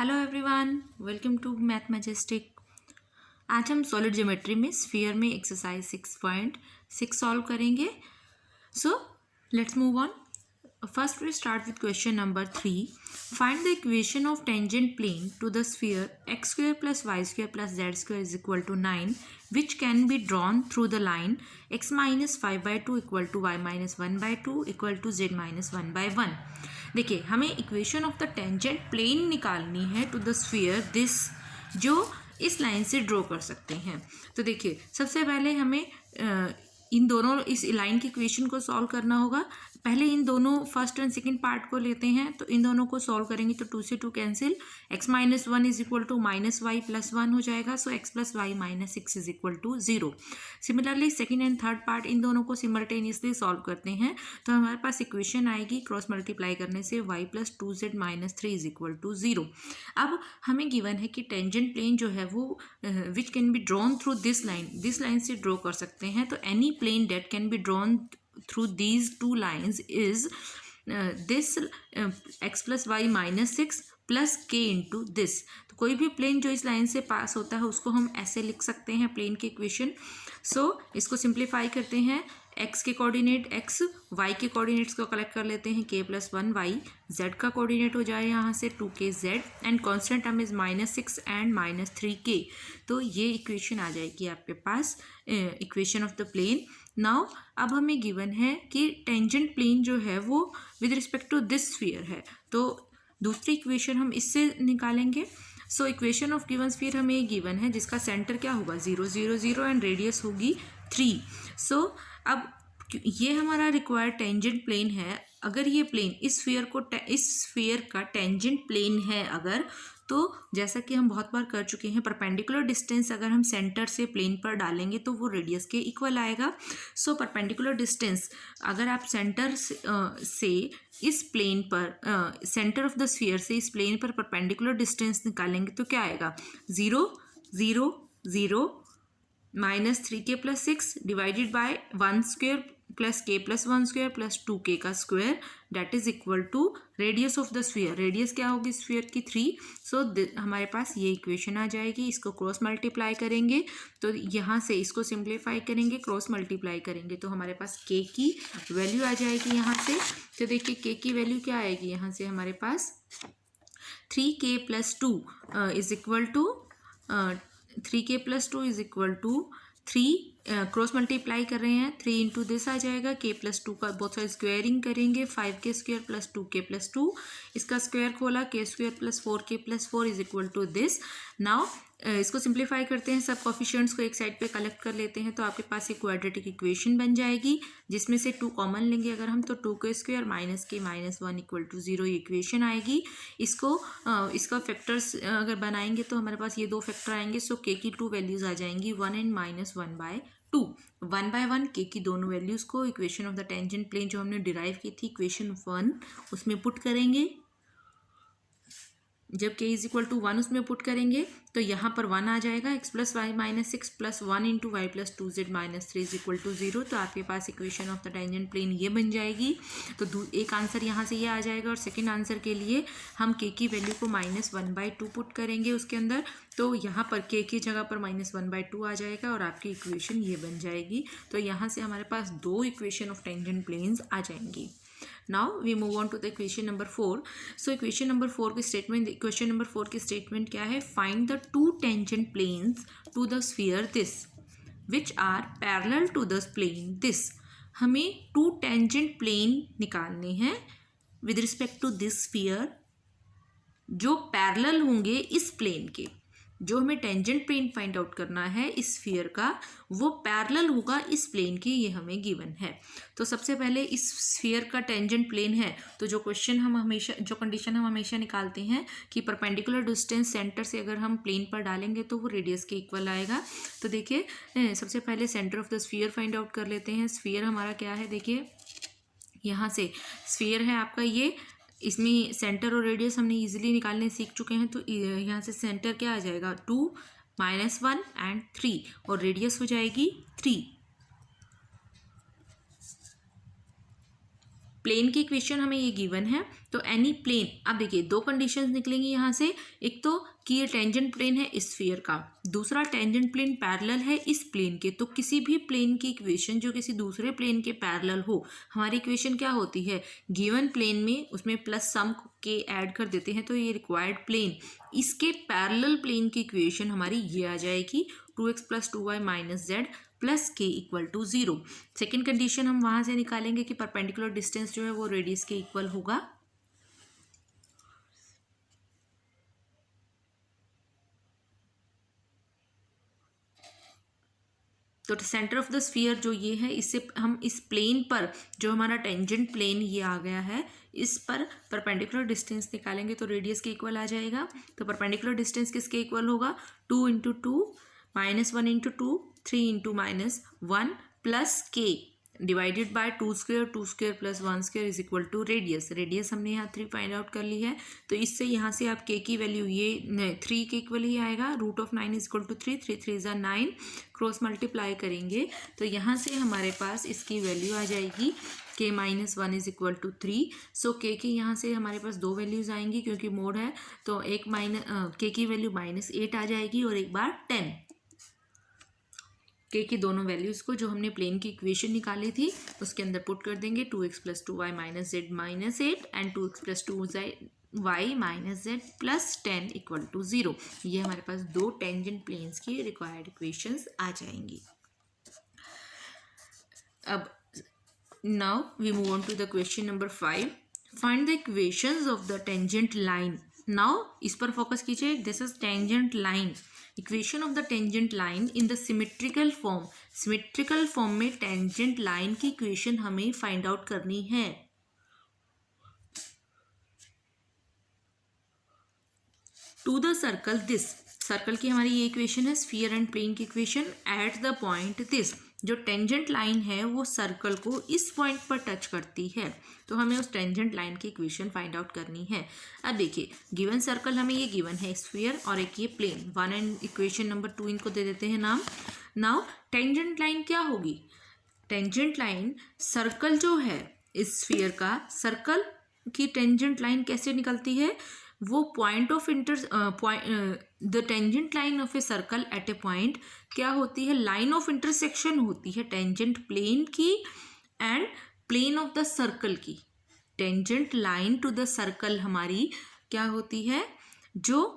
Hello everyone, welcome to Math Majestic. आज हम solid geometry में स्फीयर में एक्सरसाइज 6.6 सॉल्व करेंगे। So let's move on. First we start with question number 3। Find the equation of tangent plane to the sphere x square plus y square plus z square is equal to 9 which can be drawn through the line x minus 5/2 equal to y minus 1/2 equal to z minus 1/1। देखिए, हमें equation of the tangent plane निकालनी है to the sphere this, जो इस line से draw कर सकते हैं। तो देखिए, सबसे पहले हमें इन दोनों इस लाइन की इक्वेशन को सॉल्व करना होगा। पहले इन दोनों फर्स्ट एंड सेकंड पार्ट को लेते हैं, तो इन दोनों को सॉल्व करेंगे तो 2 से 2 cancel, x minus 1 is equal to minus y plus 1 हो जाएगा। So x plus y minus 6 is equal to 0। Similarly second and third part इन दोनों को सिमल्टेनियसली सॉल्व करते हैं तो हमारे पास इक्वेशन आएगी क्रॉस मल्टीप्लाई करने से y plus 2z minus 3 is equal to 0। अब हमें गिवन है कि टेंजेंट प्लेन जो है वो which can be drawn through this line से ड्रॉ कर सकते हैं। तो any plane that can be drawn through these two lines is this x plus y minus 6 plus k into this। तो कोई भी प्लेन जो इस लाइन से पास होता है उसको हम ऐसे लिख सकते हैं प्लेन की इक्वेशन। सो इसको सिंप्लीफाई करते हैं, x के कोऑर्डिनेट x, y के कोऑर्डिनेट्स को कलेक्ट कर लेते हैं k प्लस 1y, z का कोऑर्डिनेट हो जाए यहाँ से 2kz and constant term is -6 and -3k। तो ये इक्वेशन आ जाएगी आपके पास, equation of the plane. Now अब हमें गिवन है कि टेंजेंट प्लेन जो है वो with respect to this sphere है, तो दूसरी इक्वेशन हम इससे निकालेंगे। So equation of given sphere हमें ये गिवन है जिसका सेंटर क्या होगा 0 0 0 एंड रेडियस होगी 3। सो अब ये हमारा रिक्वायर्ड टेंजेंट प्लेन है। अगर ये प्लेन इस स्फीयर का टेंजेंट प्लेन है अगर, तो जैसा कि हम बहुत बार कर चुके हैं, परपेंडिकुलर डिस्टेंस अगर हम सेंटर से प्लेन पर डालेंगे तो वो रेडियस के इक्वल आएगा। सो परपेंडिकुलर डिस्टेंस अगर आप सेंटर से इस प्लेन पर सेंटर ऑफ द स्फीयर से इस प्लेन पर परपेंडिकुलर डिस्टेंस निकालेंगे तो क्या आएगा 0 0 0 -3k plus 6 divided by 1 square plus k plus 1 square plus 2k का square that is equal to radius of the sphere. Radius क्या होगी स्फीयर की 3। सो हमारे पास ये इक्वेशन आ जाएगी। इसको क्रॉस मल्टीप्लाई करेंगे तो यहाँ से इसको सिंप्लीफाई करेंगे, क्रॉस मल्टीप्लाई करेंगे तो हमारे पास k की वैल्यू आ जाएगी यहाँ से। तो देखिए k की वैल्यू क्या आएगी यहाँ से हमारे पास 3k plus 2 is equal to 3k plus 2 is equal to 3, cross multiply कर रहे हैं 3 इंटू दिस आ जाएगा, k प्लस 2 का बोथ साइड स्क्वेयरिंग करेंगे 5k square plus 2k plus 2, इसका स्क्वेयर खोला k square plus 4k plus 4 is equal to this. Now इसको simplify करते हैं, सब कोफिशिएंट्स को एक साइड पे कलेक्ट कर लेते हैं तो आपके पास एक क्वाड्रेटिक इक्वेशन बन जाएगी जिसमें से 2 कॉमन लेंगे अगर हम, तो 2k square minus k minus 1 equal to 0 equation आएगी। इसको इसका फैक्टर्स अगर बनाएंगे तो हमारे पास ये 2 फैक्टर आएंगे। सो k की 2 वैल्यूज आ जाएंगी 1 एंड -1/2। 1/1 k की दोनों वैल्यूज को equation of the tangent plane जो हमने डिराइव की थी इक्वेशन 1 उसमें पुट करेंगे। जब k इज इक्वल टू 1 उसमें पुट करेंगे तो यहाँ पर 1 आ जाएगा, x plus y minus 6 plus 1 into y plus 2z minus 3 is equal to 0। तो आपके पास equation of the tangent plane ये बन जाएगी। तो एक आंसर यहाँ से ये आ जाएगा और सेकंड आंसर के लिए हम k की वैल्यू को -1/2 पुट करेंगे उसके अंदर, तो यहाँ पर k की जगह पर -1/2 आ जाएगा और आपकी इक्वेशन ये बन जाएगी। तो यहाँ से हमारे पास 2 इक्वेशन ऑफ टेंजेंट प्लेन्स आ जाएंगी। Now we move on to the equation number 4. So equation number 4 की statement, question number 4 की statement क्या है? Find the two tangent planes to the sphere this, which are parallel to the plane this। हमें 2 tangent plane निकालने हैं with respect to this sphere जो parallel होंगे इस प्लेन के। जो हमें टेंजेंट प्लेन फाइंड आउट करना है इस स्फीयर का वो पैरेलल होगा इस प्लेन के, ये हमें गिवन है। तो सबसे पहले इस स्फीयर का टेंजेंट प्लेन है तो जो कंडीशन हम हमेशा निकालते हैं कि परपेंडिकुलर डिस्टेंस सेंटर से अगर हम प्लेन पर डालेंगे तो वो रेडियस के इक्वल आएगा। तो देखिए सबसे पहले centre of the sphere find out कर लेते हैं। स्फीयर हमारा क्या है, देखिए यहाँ से स्फीयर है आपका ये, इसमें सेंटर और रेडियस हमने इजीली निकालने सीख चुके हैं। तो यहाँ से सेंटर क्या आ जाएगा 2 -1 एंड 3 और रेडियस हो जाएगी 3। प्लेन की इक्वेशन हमें ये गिवन है, तो एनी प्लेन, अब देखिए दो कंडीशंस निकलेंगी यहाँ से, एक तो कि ये टेंजेंट प्लेन है इस स्फीयर का, दूसरा टेंजेंट प्लेन पैरेलल है इस प्लेन के। तो किसी भी प्लेन की इक्वेशन जो किसी दूसरे प्लेन के पैरेलल हो, हमारी इक्वेशन क्या होती है, गिवन प्लेन में उसमें प्लस सम के ऐड कर देते हैं, तो ये रिक्वायर्ड प्लेन, इसके पैरेलल प्लेन की इक्वेशन हमारी ये आ जाएगी 2x + 2y - z + k = 0। Second condition हम वहाँ से निकालेंगे कि परपेंडिकुलर डिस्टेंस जो है वो रेडियस के इक्वल होगा। तो सेंटर ऑफ द स्फीयर जो ये है, इससे हम इस प्लेन पर जो हमारा टेंजेंट प्लेन ये आ गया है, इस पर परपेंडिकुलर डिस्टेंस निकालेंगे तो रेडियस के इक्वल आ जाएगा। तो परपेंडिकुलर डिस्टेंस किसके इक्वल होगा, 2 × 2 -1 × 2 3 × -1 + k divided by 2² + 1² = radius. Radius हमने यहाँ 3 फाइंड आउट कर ली है, तो इससे यहाँ से आप k की वैल्यू ये 3 के इक्वल ही आएगा। √9 = 3, 3 3 = 9, क्रॉस मल्टीप्लाई करेंगे तो यहाँ से हमारे पास इसकी वैल्यू आ जाएगी k - 1 = 3। सो k की यहाँ से हमारे पास दो वैल्यूज़ आएंगी क्योंकि मोड है, तो एक k की वैल्यू -8 आ जाएगी और एक बार 10। k की दोनों वैल्यूज़ को जो हमने प्लेन की इक्वेशन निकाली थी उसके अंदर पुट कर देंगे, 2x + 2y - z - 8 and 2x + 2y - z + 10 = 0। ये हमारे पास दो टेंजेंट प्लेन्स की रिक्वायर्ड इक्वेशंस आ जाएंगी। अब now we move on to the question number 5। Find the equations of the tangent line. Now इस पर फोकस कीजिए, this is tangent line. Equation of the tangent line in the symmetrical form. Symmetrical form में tangent line की equation हमें find out करनी है। To the circle this, circle की हमारी ये इक्वेशन है, स्फीयर एंड प्लेन की equation. At the point this, जो टेंजेंट लाइन है वो सर्कल को इस पॉइंट पर टच करती है, तो हमें उस टेंजेंट लाइन की इक्वेशन फाइंड आउट करनी है। अब देखिए गिवन सर्कल हमें ये गिवन है, स्फीयर और एक ये प्लेन, 1 एंड इक्वेशन नंबर 2 इनको दे देते हैं नाम। नाउ टेंजेंट लाइन क्या होगी, टेंजेंट लाइन सर्कल जो है इस स्फीयर का, सर्कल की टेंजेंट लाइन कैसे निकलती है, वो point of the tangent line of a circle at a point क्या होती है, लाइन ऑफ इंटरसेक्शन होती है टेंजेंट प्लेन की and plane of the circle की। Tangent line to the circle हमारी क्या होती है, जो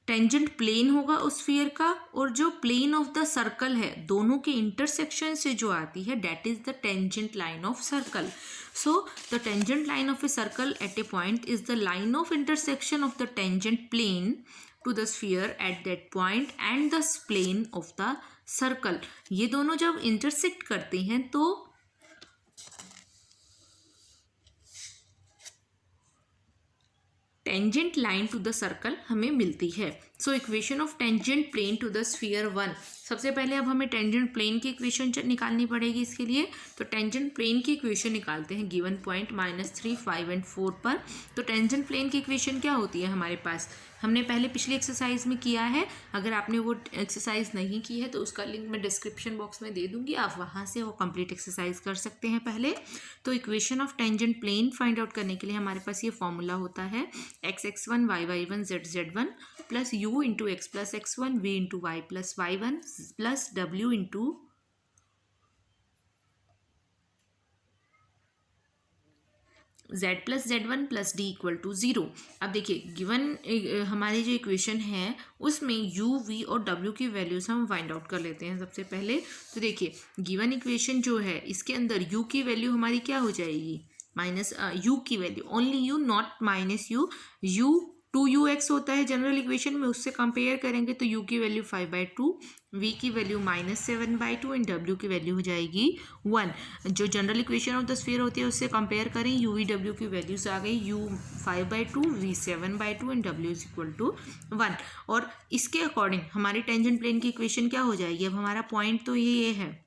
टेंजेंट प्लेन होगा उस स्फीयर का और जो प्लेन ऑफ द सर्कल है, दोनों के इंटरसेक्शन से जो आती है, that is the tangent line of circle. So the tangent line of a circle at a point is the line of intersection of the tangent plane to the sphere at that point and the plane of the circle। ये दोनों जब intersect करते हैं तो tangent line to the circle हमें मिलती है। So equation of tangent plane to the sphere 1। सबसे पहले अब हमें टेंजेंट प्लेन की इक्वेशन निकालनी पड़ेगी इसके लिए, तो टेंजेंट प्लेन की इक्वेशन निकालते हैं गिवन पॉइंट -3, 5 एंड 4 पर। तो टेंजेंट प्लेन की इक्वेशन क्या होती है हमारे पास, हमने पहले पिछली एक्सरसाइज में किया है, अगर आपने वो एक्सरसाइज नहीं की है तो उसका लिंक मैं डिस्क्रिप्शन बॉक्स में दे दूंगी, आप वहाँ से वो कंप्लीट एक्सरसाइज कर सकते हैं पहले। तो equation of tangent plane find out करने के लिए हमारे पास ये फॉर्मूला होता है, x(x1), y(y1), z(z1) + u × x + x1, v × y + y1 + w × z + z1 + d = 0। अब देखिए गिवन हमारी जो इक्वेशन है उसमें u, v और w की वैल्यूज हम फाइंड आउट कर लेते हैं सबसे पहले। तो देखिए गिवन इक्वेशन जो है इसके अंदर u की वैल्यू हमारी क्या हो जाएगी, u की value, only u, not -u, u 2ux होता है जनरल इक्वेशन में, उससे कंपेयर करेंगे तो u की वैल्यू 5/2, v की वैल्यू -7/2 एंड w की वैल्यू हो जाएगी 1। जो general equation of the sphere होती है उससे कंपेयर करें, u v w की वैल्यूज आ गई, u 5/2, v 7/2 एंड w = 1। और इसके अकॉर्डिंग हमारी टेंजेंट प्लेन की इक्वेशन क्या हो जाएगी, अब हमारा पॉइंट तो ये है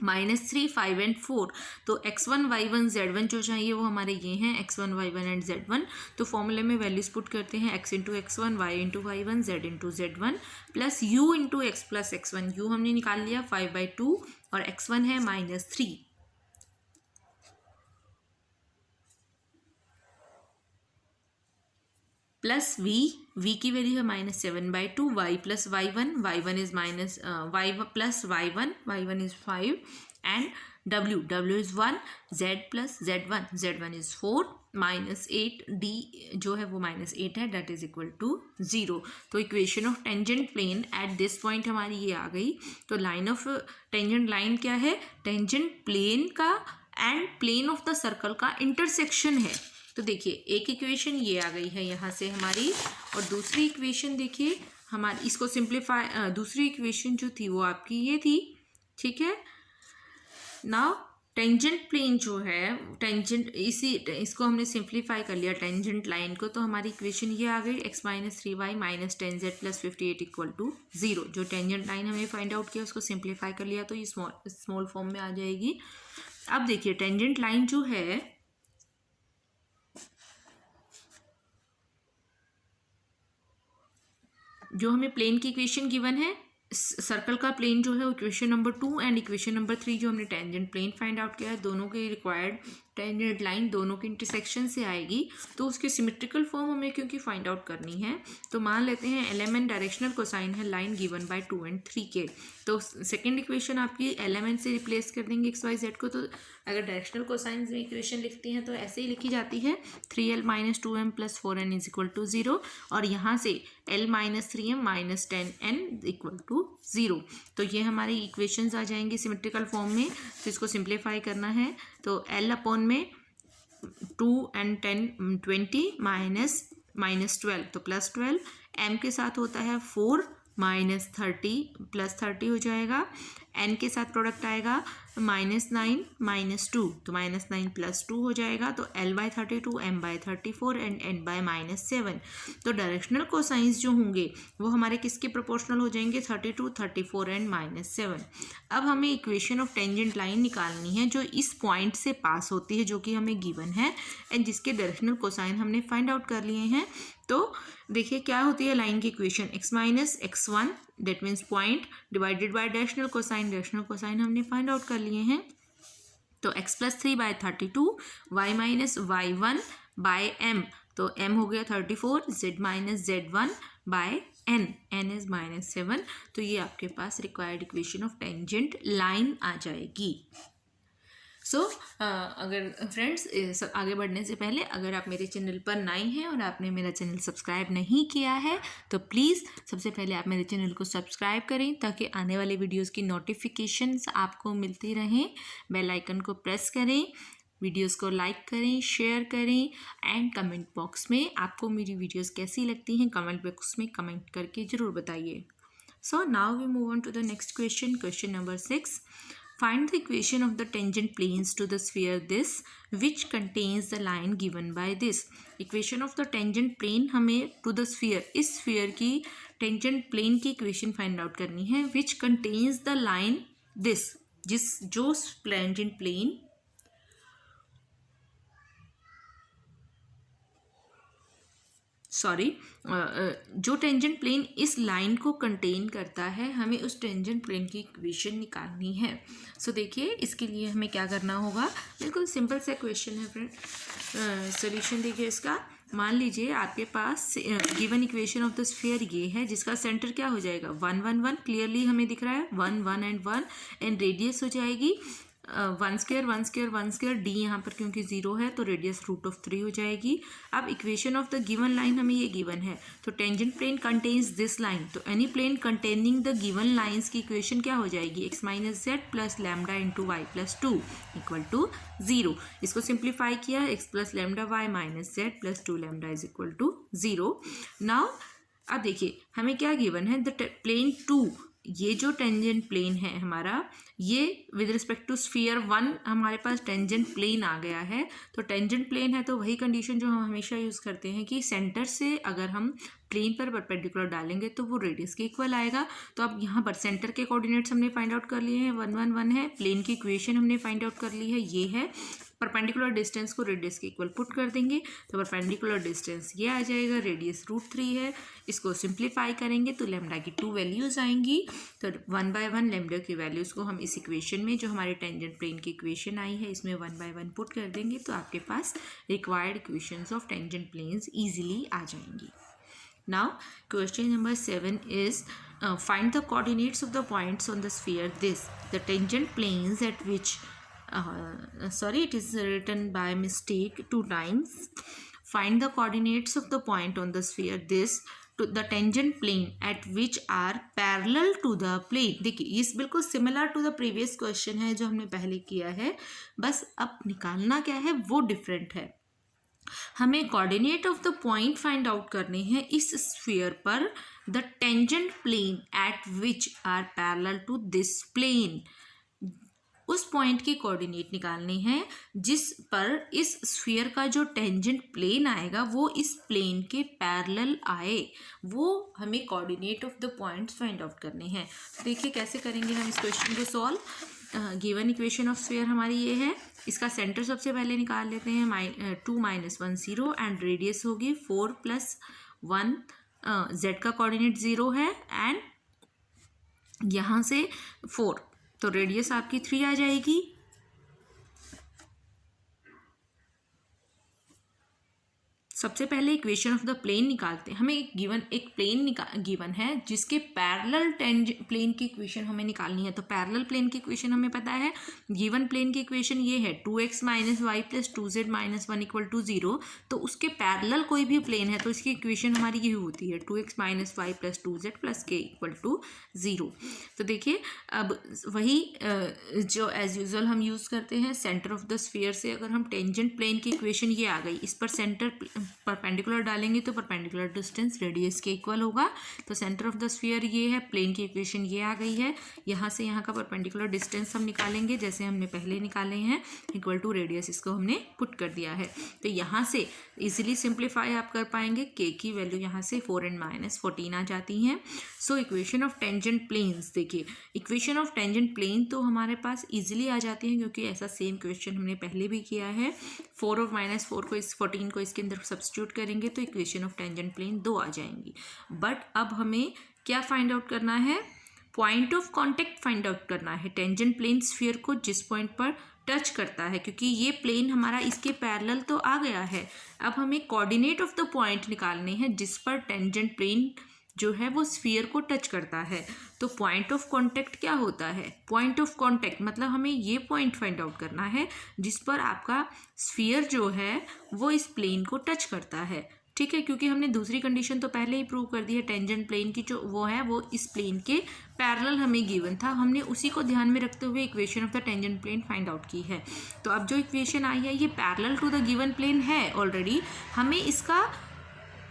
-3, 5 एंड 4, तो x1, y1, z1 जो चाहिए वो हमारे ये हैं, x1, y1 एंड z1। तो फॉर्मूले में वैल्यूज पुट करते हैं, x × x1, y × y1, z × z1 + u × x + x1। u हमने निकाल लिया 5/2 और x1 है -3, प्लस v की वैल्यू है -7/2, y plus y1 is minus y plus y1 is 5 and w is 1, z plus z1 is 4 -8 d जो है वो -8 है, दैट इज इक्वल टू 0। तो equation of tangent plane at this point हमारी ये आ गई। तो लाइन ऑफ टेंजेंट लाइन क्या है? टेंजेंट प्लेन का and plane of the circle का इंटरसेक्शन है। तो देखिए एक इक्वेशन ये आ गई है यहाँ से हमारी, और दूसरी इक्वेशन देखिए हमारी, इसको सिंप्लीफाई, दूसरी इक्वेशन जो थी वो आपकी ये थी, ठीक है। नाउ टेंजेंट प्लेन जो है, टेंजेंट इसको हमने सिंप्लीफाई कर लिया टेंजेंट लाइन को, तो हमारी इक्वेशन ये आ गई x - 3y - 10z + 58 = 0। जो टेंजेंट लाइन हमने फाइंड आउट किया उसको सिंप्लीफाई कर लिया तो ये स्मॉल फॉर्म में आ जाएगी। अब देखिए टेंजेंट लाइन जो है, जो हमें प्लेन की इक्वेशन गिवन है, सर्कल का प्लेन जो है equation number 2 and equation number 3 जो हमने टेंजेंट प्लेन फाइंड आउट किया है, दोनों के रिक्वायर्ड टेंजेंट लाइन दोनों के इंटरसेक्शन से आएगी। तो उसकी सिमेट्रिकल फॉर्म हमें क्योंकि फाइंड आउट करनी है, तो मान लेते हैं LMN डायरेक्शनल कोसाइन है लाइन गिवन बाय 2 and 3 के। तो सेकंड इक्वेशन आपकी LMN से रिप्लेस कर देंगे XYZ को। तो अगर डायरेक्शनल कोसाइन में इक्वेशन लिखती हैं तो ऐसे ही लिखी जाती है 3l - 2m + 4n = 0, और यहाँ से l - 3m - 10n = 0। तो ये हमारी इक्वेशंस आ जाएंगी सिमेट्रिकल फॉर्म में। तो इसको सिंप्लीफाई करना है तो l अपॉन में 2 and 10 20 -12 तो +12, m के साथ होता है 4 -30 +30 हो जाएगा, n के साथ प्रोडक्ट आएगा -9 - 2 तो -9 + 2 हो जाएगा। तो l/32 m/34 एंड n/-7। तो डायरेक्शनल कोसाइंस जो होंगे वो हमारे किसके प्रोपोर्शनल हो जाएंगे? 32, 34 एंड -7। अब हमें इक्वेशन ऑफ टेंजेंट लाइन निकालनी है जो इस पॉइंट से पास होती है, जो कि हमें गिवन है एंड जिसके डायरेक्शनल कोसाइन हमने फाइंड आउट कर लिए हैं। तो देखिए क्या होती है लाइन की equation, x - x1 that means point divided by directional cosine हमने फाइंड आउट कर लिए हैं। तो x + 3/32 y - y1/m, तो m हो गया 34, z - z1/n, n इज -7। तो ये आपके पास required equation of tangent line आ जाएगी। सो अगर फ्रेंड्स आगे बढ़ने से पहले अगर आप मेरे चैनल पर नए हैं और आपने मेरा चैनल सब्सक्राइब नहीं किया है तो प्लीज़ सबसे पहले आप मेरे चैनल को सब्सक्राइब करें ताकि आने वाले वीडियोस की नोटिफिकेशंस आपको मिलती रहें। बेल आइकन को प्रेस करें, वीडियोस को लाइक करें, शेयर करें एंड कमेंट बॉक्स में आपको मेरी वीडियोस कैसी लगती हैं कमेंट बॉक्स में कमेंट करके ज़रूर बताइए। So now we move on to the next question number 6। Find the equation of the tangent planes to the sphere this which contains the line given by this। Equation of the tangent plane हमें to the sphere, इस sphere की tangent plane की equation find out करनी है which contains the line this, जो tangent plane जो tangent plane इस line को कंटेन करता है, हमें उस टेंजेंट प्लेन की इक्वेशन निकालनी है। सो देखिए इसके लिए हमें क्या करना होगा, बिल्कुल सिंपल सा क्वेश्चन है फ्रेंड। सॉल्यूशन देखिए इसका, मान लीजिए आपके पास given equation of the sphere ये है जिसका सेंटर क्या हो जाएगा 1 1 1, क्लियरली हमें दिख रहा है 1 1 एंड 1 एंड रेडियस हो जाएगी 1 डी यहाँ पर क्योंकि 0 है तो रेडियस √3 हो जाएगी। अब equation of the given line हमें ये गिवन है, तो tangent plane contains this line, तो any plane containing the given lines की इक्वेशन क्या हो जाएगी x - z + λ × y + 2 = 0। इसको सिंप्लीफाई किया x + λ y - z + 2λ = 0। नाउ अब देखिए हमें क्या गिवन है, द प्लेन 2, ये जो टेंजेंट प्लेन है हमारा, ये विद रिस्पेक्ट टू स्फीयर 1 हमारे पास टेंजेंट प्लेन आ गया है। तो टेंजेंट प्लेन है तो वही कंडीशन जो हम हमेशा यूज़ करते हैं कि सेंटर से अगर हम प्लेन पर परपेंडिकुलर डालेंगे तो वो रेडियस के इक्वल आएगा। तो अब यहाँ पर सेंटर के कोऑर्डिनेट्स हमने फाइंड आउट कर लिए हैं, 1 1 1 है, प्लेन की इक्वेशन हमने फाइंड आउट कर ली है, ये है। परपेंडिकुलर डिस्टेंस को रेडियस के इक्वल पुट कर देंगे तो परपेंडिकुलर डिस्टेंस ये आ जाएगा, रेडियस √3 है। इसको सिंप्लीफाई करेंगे तो लैम्डा की 2 वैल्यूज़ आएंगी। तो 1/1 लैम्डा की वैल्यूज़ को हम इस इक्वेशन में, जो हमारे टेंजेंट प्लेन की इक्वेशन आई है, इसमें 1/1 पुट कर देंगे तो आपके पास required equations of tangent planes easily आ जाएंगी। Now question number 7 is find the coordinates of the points on the sphere this. The tangent planes at which sorry, it is written by mistake 2 times. Find the coordinates of the point on the sphere this to the tangent plane at which are parallel to the plane. देखिए ये बिल्कुल similar to the previous question है जो हमने पहले किया है, बस अब निकालना क्या है वो डिफरेंट है। हमें coordinate of the point find out करने हैं इस स्फीयर पर the tangent plane at which are parallel to this plane. उस पॉइंट के कोऑर्डिनेट निकालने हैं जिस पर इस स्फीयर का जो टेंजेंट प्लेन आएगा वो इस प्लेन के पैरेलल आए, वो हमें coordinate of the points find out करने हैं। देखिए कैसे करेंगे हम इस क्वेश्चन को solve. Given equation of sphere हमारी ये है, इसका सेंटर सबसे पहले निकाल लेते हैं 2 - 1 0 एंड रेडियस होगी 4 + 1, जेड का कोऑर्डिनेट 0 है एंड यहाँ से 4, तो रेडियस आपकी 3 आ जाएगी। सबसे पहले इक्वेशन ऑफ द प्लेन निकालते हैं। हमें एक प्लेन गिवन है जिसके पैरेलल प्लेन की इक्वेशन हमें निकालनी है। तो पैरेलल प्लेन की इक्वेशन हमें पता है, गिवन प्लेन की इक्वेशन ये है 2x - y + 2z - 1 = 0। तो उसके पैरेलल कोई भी प्लेन है तो इसकी इक्वेशन हमारी ये होती है 2x - y + 2z + k = 0। तो देखिए अब वही जो एज यूजुअल हम यूज़ करते हैं, सेंटर ऑफ द स्फीयर से अगर हम टेंजेंट प्लेन की इक्वेशन ये आ गई, इस पर सेंटर परपेंडिकुलर डालेंगे तो परपेंडिकुलर डिस्टेंस रेडियस के इक्वल होगा। तो सेंटर ऑफ द स्फीयर ये है, प्लेन की इक्वेशन ये आ गई है। यहाँ से यहाँ का परपेंडिकुलर डिस्टेंस हम निकालेंगे जैसे हमने पहले निकाले हैं, इक्वल टू रेडियस, इसको हमने पुट कर दिया है। तो यहाँ से इजीली सिंप्लीफाई आप कर पाएंगे, के की वैल्यू यहाँ से 4 and -14 आ जाती हैं। So equation of tangent planes, देखिए इक्वेशन ऑफ टेंजेंट प्लेन तो हमारे पास इजीली आ जाती हैं क्योंकि ऐसा सेम क्वेश्चन हमने पहले भी किया है। 4 और -4 को 14 को इसके अंदर सब्स्टिट्यूट करेंगे तो इक्वेशन ऑफ टेंजेंट प्लेन 2 आ जाएंगी। बट अब हमें क्या फाइंड आउट करना है, point of contact find out करना है टेंजेंट प्लेन स्फीयर को जिस पॉइंट पर टच करता है, क्योंकि ये प्लेन हमारा इसके पैरेलल तो आ गया है। अब हमें कोऑर्डिनेट ऑफ द पॉइंट निकालने हैं जिस पर टेंजेंट प्लेन जो है वो स्फीयर को टच करता है। तो पॉइंट ऑफ कांटेक्ट क्या होता है, पॉइंट ऑफ कांटेक्ट मतलब हमें ये पॉइंट फाइंड आउट करना है जिस पर आपका स्फीयर जो है वो इस प्लेन को टच करता है। ठीक है, क्योंकि हमने दूसरी कंडीशन तो पहले ही प्रूव कर दी है, टेंजेंट प्लेन की जो वो है वो इस प्लेन के पैरेलल हमें गिवन था, हमने उसी को ध्यान में रखते हुए equation of the tangent plane find out की है। तो अब जो इक्वेशन आई है ये parallel to the given plane है ऑलरेडी, हमें इसका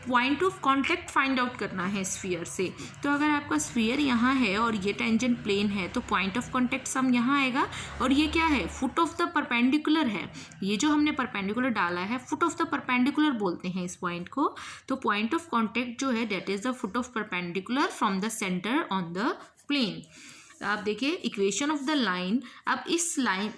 point of contact find out करना है स्फीयर से। तो अगर आपका स्फीयर यहाँ है और ये टेंजेंट प्लेन है तो पॉइंट ऑफ कांटेक्ट सम यहाँ आएगा, और ये क्या है, फुट ऑफ द परपेंडिकुलर है। ये जो हमने परपेंडिकुलर डाला है फुट ऑफ द परपेंडिकुलर बोलते हैं इस पॉइंट को। तो पॉइंट ऑफ कांटेक्ट जो है that is the foot of perpendicular from the centre on the plane. आप देखिए इक्वेशन ऑफ द लाइन, अब इस लाइन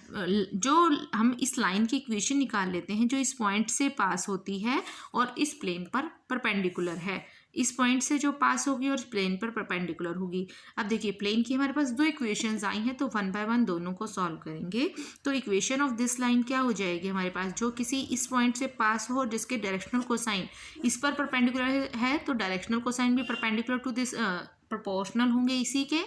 जो हम इस लाइन की इक्वेशन निकाल लेते हैं जो इस पॉइंट से पास होती है और इस प्लेन पर परपेंडिकुलर है, इस पॉइंट से जो पास होगी और प्लेन पर परपेंडिकुलर होगी। अब देखिए प्लेन की हमारे पास 2 इक्वेशंस आई हैं तो 1 by 1 दोनों को सॉल्व करेंगे। तो इक्वेशन ऑफ दिस लाइन क्या हो जाएगी हमारे पास, जो किसी इस पॉइंट से पास हो जिसके डायरेक्शनल कोसाइन इस पर परपेंडिकुलर है तो डायरेक्शनल कोसाइन भी परपेंडिकुलर टू दिस प्रोपोर्शनल होंगे इसी के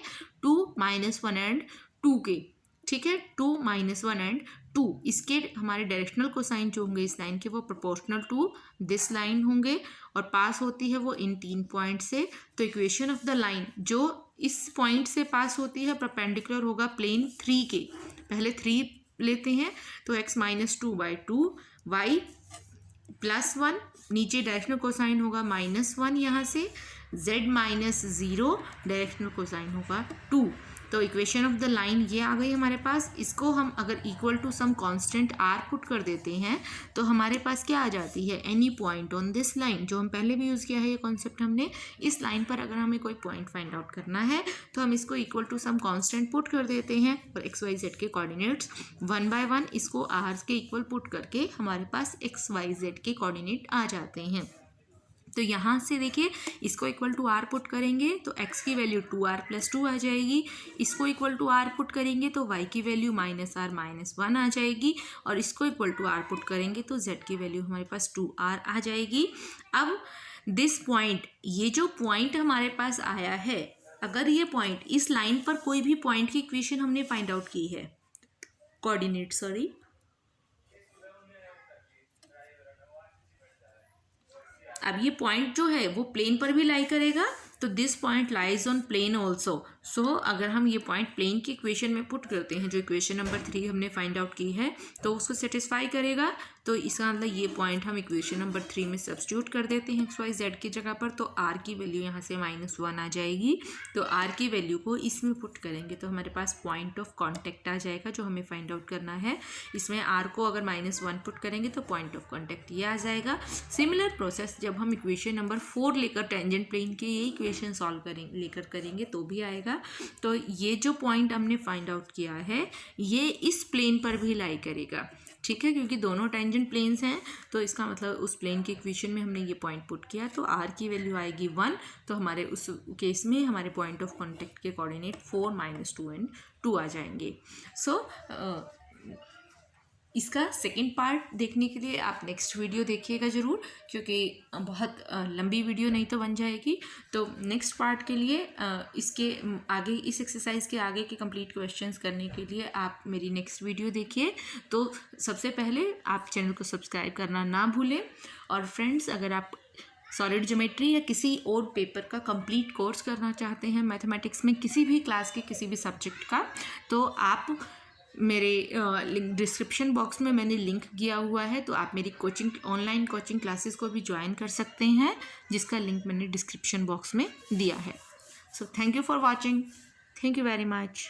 2 - 1 and 2 के। ठीक है, 2 - 1 and 2 इसके हमारे डायरेक्शनल कोसाइन जो होंगे इस लाइन के वो प्रोपोर्शनल टू दिस लाइन होंगे और पास होती है वो इन 3 पॉइंट से। तो इक्वेशन ऑफ द लाइन जो इस पॉइंट से पास होती है परपेंडिकुलर होगा प्लेन 3 के। पहले 3 लेते हैं तो x - 2/2 y +1, नीचे डायरेक्शनल कोसाइन होगा -1 यहाँ से, z - 0 डायरेक्शनल कोसाइन होगा 2। तो इक्वेशन ऑफ द लाइन ये आ गई हमारे पास। इसको हम अगर equal to some constant r put कर देते हैं तो हमारे पास क्या आ जाती है, any point on this line, जो हम पहले भी यूज़ किया है ये कॉन्सेप्ट हमने। इस लाइन पर अगर हमें कोई पॉइंट फाइंड आउट करना है तो हम इसको equal to some constant put कर देते हैं और एक्स वाई जेड के कोऑर्डिनेट्स 1 बाय 1 इसको r के इक्वल पुट करके हमारे पास एक्स वाई जेड के कोऑर्डिनेट आ जाते हैं। तो यहाँ से देखिए इसको इक्वल टू r पुट करेंगे तो x की वैल्यू 2r + 2 आ जाएगी। इसको इक्वल टू r पुट करेंगे तो y की वैल्यू -r - 1 आ जाएगी और इसको इक्वल टू r पुट करेंगे तो z की वैल्यू हमारे पास 2r आ जाएगी। अब दिस पॉइंट, ये जो पॉइंट हमारे पास आया है, अगर ये पॉइंट इस लाइन पर कोई भी पॉइंट की इक्वेशन हमने फाइंड आउट की है, कोऑर्डिनेट सॉरी, अब ये पॉइंट जो है वो प्लेन पर भी लाई करेगा, तो this point lies on plane also. So अगर हम ये पॉइंट प्लेन की इक्वेशन में पुट करते हैं, जो इक्वेशन नंबर 3 हमने फाइंड आउट की है, तो उसको सेटिस्फाई करेगा। तो इसका मतलब ये पॉइंट हम इक्वेशन नंबर 3 में सब्स्टिट्यूट कर देते हैं एक्स वाई जेड की जगह पर, तो r की वैल्यू यहाँ से -1 आ जाएगी। तो r की वैल्यू को इसमें पुट करेंगे तो हमारे पास पॉइंट ऑफ कॉन्टैक्ट आ जाएगा जो हमें फाइंड आउट करना है। इसमें r को अगर -1 पुट करेंगे तो पॉइंट ऑफ कॉन्टैक्ट ये आ जाएगा। सिमिलर प्रोसेस जब हम इक्वेशन नंबर 4 लेकर टेंजेंट प्लेन के ये इक्वेशन सॉल्व करेंगे तो भी आएगा। तो ये जो पॉइंट हमने फाइंड आउट किया है ये इस प्लेन पर भी लाई करेगा, ठीक है, क्योंकि दोनों टेंजेंट प्लेन्स हैं। तो इसका मतलब उस प्लेन के इक्वेशन में हमने ये पॉइंट पुट किया तो r की वैल्यू आएगी 1। तो हमारे उस केस में हमारे पॉइंट ऑफ कॉन्टैक्ट के कोऑर्डिनेट 4 - 2 and 2 आ जाएंगे। सो इसका सेकंड पार्ट देखने के लिए आप नेक्स्ट वीडियो देखिएगा ज़रूर, क्योंकि बहुत लंबी वीडियो नहीं तो बन जाएगी। तो नेक्स्ट पार्ट के लिए इसके आगे, इस एक्सरसाइज के आगे के कंप्लीट क्वेश्चंस करने के लिए आप मेरी नेक्स्ट वीडियो देखिए। तो सबसे पहले आप चैनल को सब्सक्राइब करना ना भूलें। और फ्रेंड्स, अगर आप सॉलिड ज्योमेट्री या किसी और पेपर का कंप्लीट कोर्स करना चाहते हैं मैथमेटिक्स में, किसी भी क्लास के किसी भी सब्जेक्ट का, तो आप मेरे डिस्क्रिप्शन बॉक्स में मैंने लिंक दिया हुआ है, तो आप मेरी कोचिंग, ऑनलाइन कोचिंग क्लासेस को भी ज्वाइन कर सकते हैं, जिसका लिंक मैंने डिस्क्रिप्शन बॉक्स में दिया है। So thank you for watching, thank you very much.